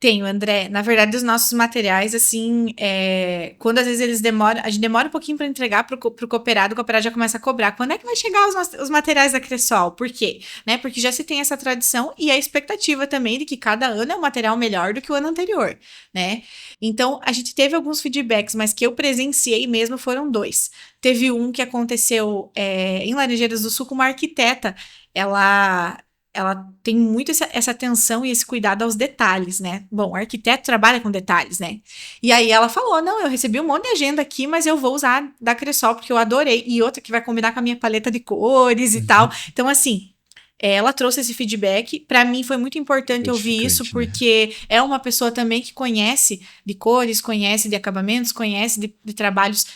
Tenho, André. Na verdade, os nossos materiais, assim, quando às vezes eles demoram, a gente demora um pouquinho para entregar pro cooperado, o cooperado já começa a cobrar. Quando é que vai chegar os materiais da Cressol? Por quê? Né? Porque já se tem essa tradição e a expectativa também de que cada ano é um material melhor do que o ano anterior, né? Então, a gente teve alguns feedbacks, mas que eu presenciei mesmo foram 2. Teve um que aconteceu em Laranjeiras do Sul com uma arquiteta. Ela tem muito essa atenção e esse cuidado aos detalhes, né? Bom, o arquiteto trabalha com detalhes, né? E aí ela falou, não, eu recebi um monte de agenda aqui, mas eu vou usar da Cressol, porque eu adorei. E outra que vai combinar com a minha paleta de cores e tal. Então, assim, ela trouxe esse feedback. Para mim foi muito importante ouvir isso, porque é uma pessoa também que conhece de cores, conhece de acabamentos, conhece de trabalhos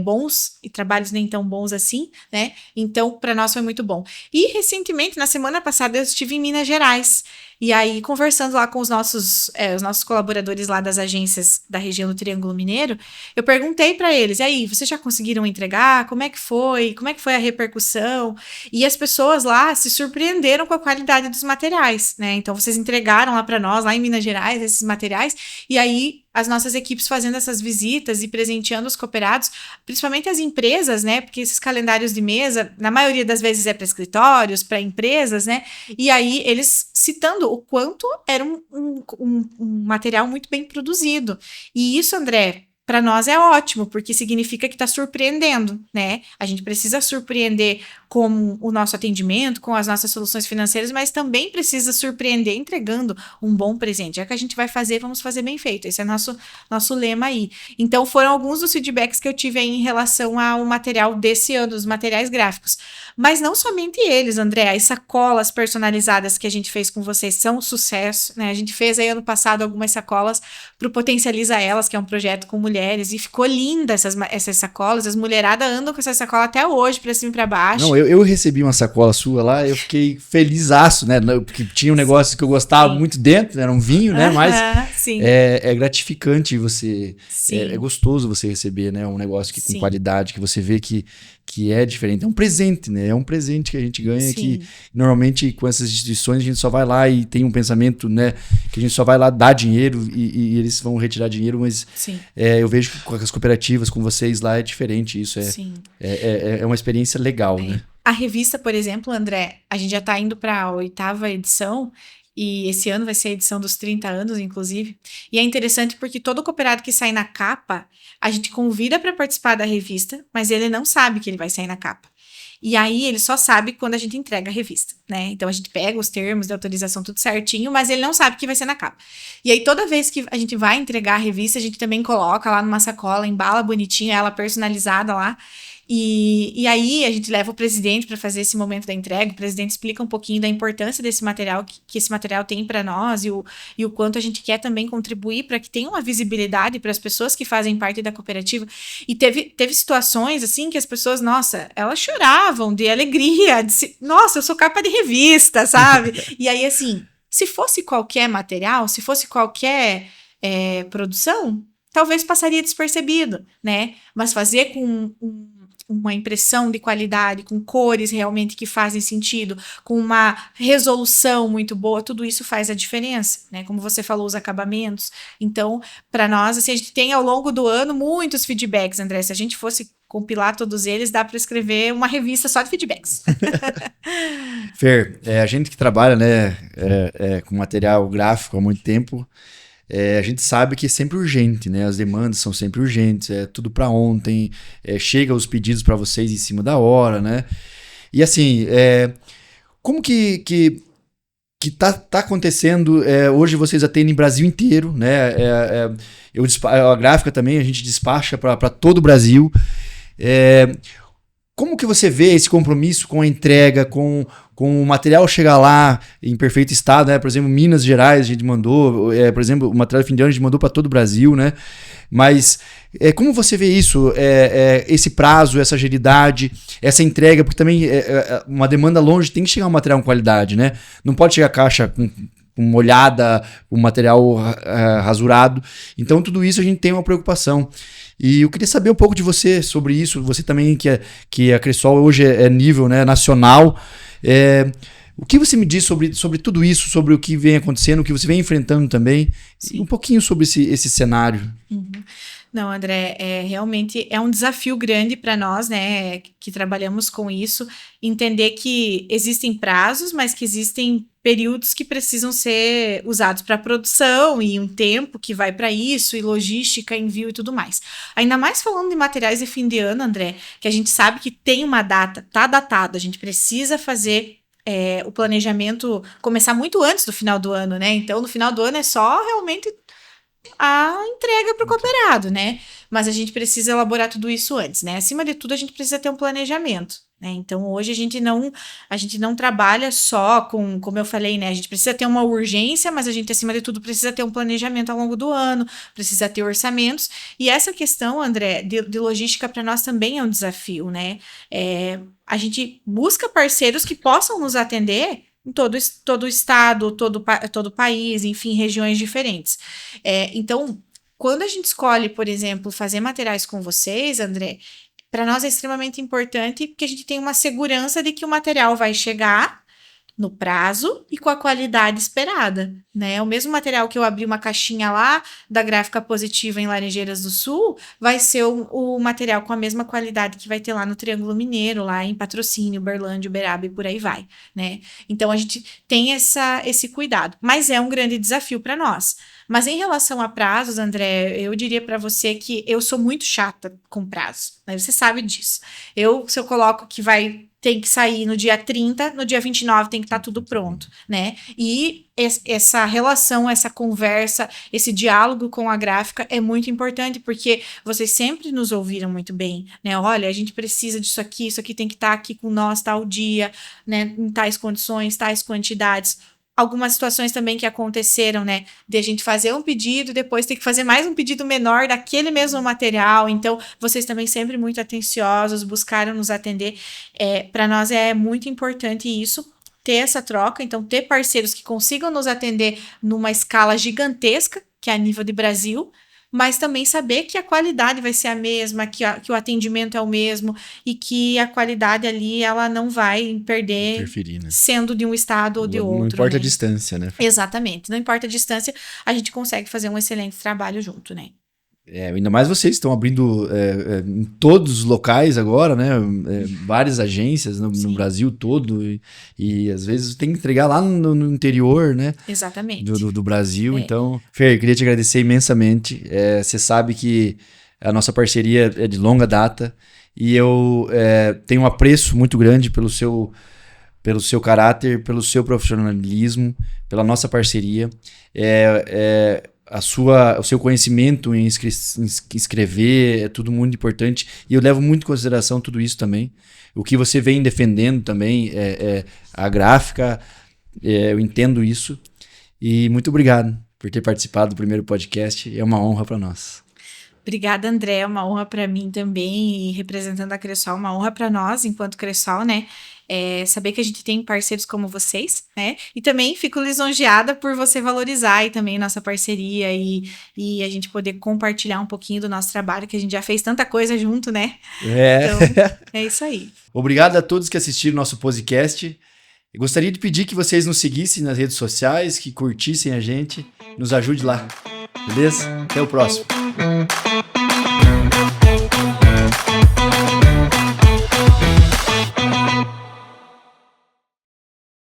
bons e trabalhos nem tão bons assim, né? Então, para nós foi muito bom. E recentemente, na semana passada, eu estive em Minas Gerais. E aí, conversando lá com os nossos colaboradores lá das agências da região do Triângulo Mineiro, eu perguntei para eles, e aí, vocês já conseguiram entregar? Como é que foi? Como é que foi a repercussão? E as pessoas lá se surpreenderam com a qualidade dos materiais, né? Então, vocês entregaram lá para nós, lá em Minas Gerais, esses materiais, e aí as nossas equipes fazendo essas visitas e presenteando os cooperados, principalmente as empresas, né? Porque esses calendários de mesa, na maioria das vezes é para escritórios, para empresas, né? E aí eles citando o quanto era um material muito bem produzido. E isso, André, para nós é ótimo, porque significa que está surpreendendo, né? A gente precisa surpreender com o nosso atendimento, com as nossas soluções financeiras, mas também precisa surpreender entregando um bom presente. Já que a gente vai fazer, vamos fazer bem feito. Esse é nosso lema aí. Então, foram alguns dos feedbacks que eu tive aí em relação ao material desse ano, os materiais gráficos. Mas não somente eles, André. As sacolas personalizadas que a gente fez com vocês são um sucesso, né? A gente fez aí ano passado algumas sacolas para o Potencializa Elas, que é um projeto com mulheres, e ficou linda essas sacolas. As mulheradas andam com essa sacola até hoje, para cima e para baixo. Não, eu recebi uma sacola sua lá, eu fiquei felizaço, né? Porque tinha um negócio que eu gostava muito dentro, era um vinho, né? Mas é gratificante você. É gostoso você receber, né? Um negócio que, com qualidade, que você vê que é diferente. É um presente, né? É um presente que a gente ganha, que normalmente com essas instituições a gente só vai lá e tem um pensamento, né? Que a gente só vai lá dar dinheiro e eles vão retirar dinheiro, mas eu vejo que com as cooperativas, com vocês lá, é diferente isso. É uma experiência legal, né? A revista, por exemplo, André, a gente já está indo para a 8ª edição, e esse ano vai ser a edição dos 30 anos, inclusive. E é interessante porque todo cooperado que sai na capa, a gente convida para participar da revista, mas ele não sabe que ele vai sair na capa. E aí ele só sabe quando a gente entrega a revista, né? Então a gente pega os termos de autorização tudo certinho, mas ele não sabe que vai ser na capa. E aí toda vez que a gente vai entregar a revista, a gente também coloca lá numa sacola, embala bonitinha, ela personalizada lá. E aí a gente leva o presidente para fazer esse momento da entrega, o presidente explica um pouquinho da importância desse material, que esse material tem para nós e o quanto a gente quer também contribuir para que tenha uma visibilidade para as pessoas que fazem parte da cooperativa. E teve situações assim que as pessoas, nossa, elas choravam de alegria, nossa, eu sou capa de revista, sabe? E aí assim, se fosse qualquer material, se fosse qualquer produção, talvez passaria despercebido, né? Mas fazer com uma impressão de qualidade, com cores realmente que fazem sentido, com uma resolução muito boa, tudo isso faz a diferença, né? Como você falou, os acabamentos. Então, para nós, assim, a gente tem ao longo do ano muitos feedbacks, André. Se a gente fosse compilar todos eles, dá para escrever uma revista só de feedbacks. Fer, a gente que trabalha, né, com material gráfico há muito tempo, a gente sabe que é sempre urgente, né? As demandas são sempre urgentes, é tudo para ontem, chega os pedidos para vocês em cima da hora, né? E assim, como que tá acontecendo? Hoje vocês atendem Brasil inteiro, né? A gráfica também a gente despacha para todo o Brasil. Como que você vê esse compromisso com a entrega, com o material chegar lá em perfeito estado, né? Por exemplo, Minas Gerais a gente mandou, por exemplo, o material de fim de ano a gente mandou para todo o Brasil, né? Mas Como você vê isso, esse prazo, essa agilidade, essa entrega, porque também uma demanda longe tem que chegar um material com qualidade, né? Não pode chegar a caixa com molhada, um material rasurado. Então, tudo isso a gente tem uma preocupação. E eu queria saber um pouco de você sobre isso. Você também, que a Cressol hoje é nível, né, nacional. O que você me diz sobre tudo isso, sobre o que vem acontecendo, o que você vem enfrentando também? Sim. Um pouquinho sobre esse cenário. Uhum. Não, André, realmente é um desafio grande para nós, né, que trabalhamos com isso, entender que existem prazos, mas que existem períodos que precisam ser usados para produção e um tempo que vai para isso, e logística, envio e tudo mais. Ainda mais falando de materiais de fim de ano, André, que a gente sabe que tem uma data, tá datado, a gente precisa fazer o planejamento começar muito antes do final do ano, né? Então, no final do ano é só realmente a entrega para o cooperado, né? Mas a gente precisa elaborar tudo isso antes, né? Acima de tudo, a gente precisa ter um planejamento, né? Então, hoje a gente não trabalha só com, como eu falei, né? A gente precisa ter uma urgência, mas a gente, acima de tudo, precisa ter um planejamento ao longo do ano, precisa ter orçamentos. E essa questão, André, de logística para nós também é um desafio, né? A gente busca parceiros que possam nos atender em todo o estado, todo o país, enfim, regiões diferentes. Então, quando a gente escolhe, por exemplo, fazer materiais com vocês, André, para nós é extremamente importante que a gente tenha uma segurança de que o material vai chegar no prazo e com a qualidade esperada, né? O mesmo material que eu abri uma caixinha lá da Gráfica Positiva em Laranjeiras do Sul vai ser o material com a mesma qualidade que vai ter lá no Triângulo Mineiro, lá em Patrocínio, Uberlândia, Uberaba e por aí vai, né? Então a gente tem esse cuidado, mas é um grande desafio para nós. Mas em relação a prazos, André, eu diria para você que eu sou muito chata com prazos, né? Você sabe disso. Se eu coloco que tem que sair no dia 30, no dia 29 tem que estar tudo pronto, né? E essa relação, essa conversa, esse diálogo com a gráfica é muito importante, porque vocês sempre nos ouviram muito bem, né? Olha, a gente precisa disso aqui, isso aqui tem que estar aqui com nós tal dia, né? Em tais condições, tais quantidades. Algumas situações também que aconteceram, né, de a gente fazer um pedido e depois ter que fazer mais um pedido menor daquele mesmo material. Então, vocês também sempre muito atenciosos, buscaram nos atender. Para nós é muito importante isso, ter essa troca, então ter parceiros que consigam nos atender numa escala gigantesca, que é a nível de Brasil, mas também saber que a qualidade vai ser a mesma, que o atendimento é o mesmo e que a qualidade ali ela não vai perder, interferir, né? Sendo de um estado ou de outro. Não importa, né, a distância, né? Exatamente. Não importa a distância, a gente consegue fazer um excelente trabalho junto, né? Ainda mais vocês estão abrindo em todos os locais agora, né? Várias agências no Brasil todo e às vezes tem que entregar lá no interior, né? Exatamente. Do Brasil. Então, Fer, eu queria te agradecer imensamente. Você sabe que a nossa parceria é de longa data e eu tenho um apreço muito grande pelo seu caráter, pelo seu profissionalismo, pela nossa parceria. O seu conhecimento em escrever é tudo muito importante e eu levo muito em consideração tudo isso também. O que você vem defendendo também a gráfica, eu entendo isso. E muito obrigado por ter participado do primeiro podcast, é uma honra para nós. Obrigada, André, é uma honra para mim também, e representando a Cressol, uma honra para nós, enquanto Cressol, né? Saber que a gente tem parceiros como vocês, né? E também fico lisonjeada por você valorizar e também nossa parceria e a gente poder compartilhar um pouquinho do nosso trabalho, que a gente já fez tanta coisa junto, né? Então, é isso aí. Obrigado a todos que assistiram nosso podcast. Eu gostaria de pedir que vocês nos seguissem nas redes sociais, que curtissem a gente, nos ajude lá. Beleza? Até o próximo.